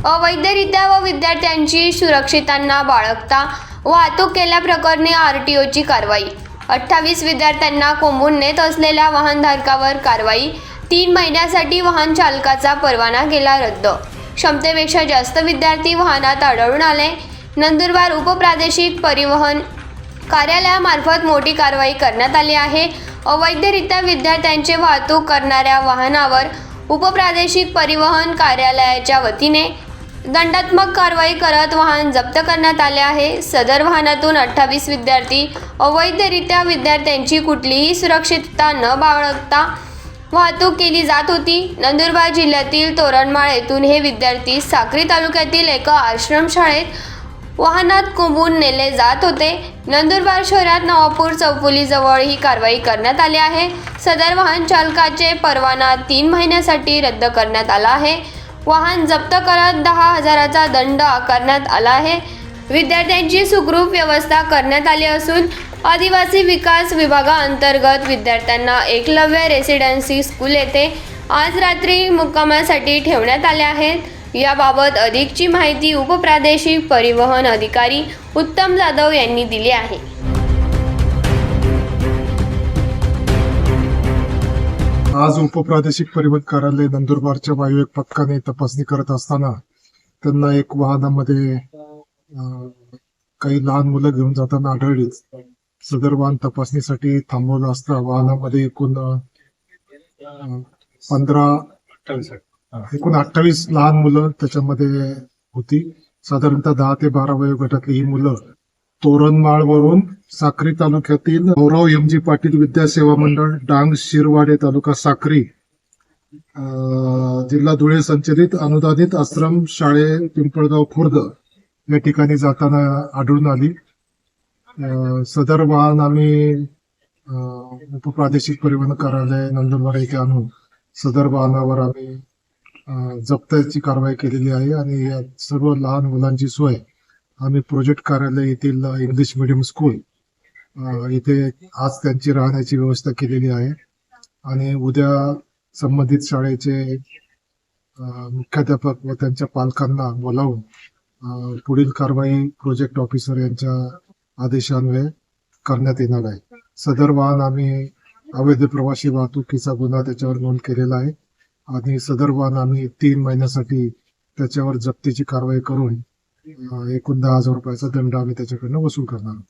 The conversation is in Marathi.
अवैधरित्या व विद्यार्थ्यांची सुरक्षितता बाळगता वाहतूक केल्याप्रकरणी आरटीओची कारवाई। 28 विद्यार्थ्यांना कोंबून नेत असलेल्या वाहनधारकावर कारवाई। 3 महिन्यासाठी वाहन चालकाचा परवाना केला रद्द। क्षमतेपेक्षा जास्त विद्यार्थी वाहनात आढळून आले। नंदुरबार उपप्रादेशिक परिवहन कार्यालयामार्फत मोठी कारवाई करण्यात आली आहे। अवैधरित्या विद्यार्थ्यांची वाहतूक करणाऱ्या वाहनावर उपप्रादेशिक परिवहन कार्यालयाच्या वतीने दंडात्मक कारवाई करत वाहन जप्त करण्यात आले आहे। सदर वाहनातून 28 विद्यार्थी अवैधरित्या विद्यार्थ्यांची कुठलीही सुरक्षितता न बाळगता वाहतूक केली जात होती। नंदुरबार जिल्ह्यातील तोरणमाळ येथून हे विद्यार्थी साक्री तालुक्यातील एका आश्रमशाळेत वाहनात कोंबून नेले जात होते। नंदुरबार शहरात नवापूर चौफुलीजवळ ही कारवाई करण्यात आली आहे। सदर वाहन चालकाचे परवाना 3 महिन्यासाठी रद्द करण्यात आला आहे। वाहन जप्त करत 10,000चा दंड आकारण्यात आला आहे। विद्यार्थ्यांची सुखरूप व्यवस्था करण्यात आली असून आदिवासी विकास विभागाअंतर्गत विद्यार्थ्यांना एकलव्य रेसिडेन्सी स्कूल येथे आज रात्री मुक्कामासाठी ठेवण्यात आले आहेत। याबाबत अधिकची माहिती उपप्रादेशिक परिवहन अधिकारी उत्तम जाधव यांनी दिली आहे। आज उपप्रादेशिक परिवहन कार्यालय नंदुरबारच्या वायुवेग पथकाने तपासणी करत असताना त्यांना एक वाहनामध्ये काही लहान मुलं घेऊन जाताना आढळलीच। सदर वाहन तपासणीसाठी थांबवलं असता वाहनामध्ये एकूण 28 लहान मुलं त्याच्यामध्ये होती। साधारणतः 10 ते 12 वयोगटातली ही मुलं तोरणमाळवरून साक्री तालुक्यातील गौरव एम.जी. पाटील विद्या सेवा मंडळ डांग शिरवाडे तालुका साक्री जिल्हा धुळे संचलित अनुदानित आश्रम शाळे पिंपळगाव खुर्द या ठिकाणी जाताना आढळून आली। सदर वाहन आम्ही उपप्रादेशिक परिवहन कार्यालय नंदुरबार येथे आणून सदर वाहनावर आम्ही जप्तीची कारवाई केलेली आहे आणि या सर्व लहान मुलांची सोय आम्ही प्रोजेक्ट कार्यालय येथील इंग्लिश मीडियम स्कूल इथे आज त्यांची राहण्याची व्यवस्था केलेली आहे आणि उद्या संबंधित शाळेचे मुख्याध्यापक व त्यांच्या पालकांना बोलावून पुढील कारवाई प्रोजेक्ट ऑफिसर यांच्या आदेशान्वये करण्यात येणार आहे। सदर वाहन आम्ही अवैध प्रवासी वाहतुकीचा गुन्हा त्याच्यावर नोंद केलेला आहे आणि सदर वाहन आम्ही 3 महिन्यासाठी त्याच्यावर जप्तीची कारवाई करून एकूण 10,000 रुपयाचा दंड आम्ही त्याच्याकडनं वसूल करणार आहोत।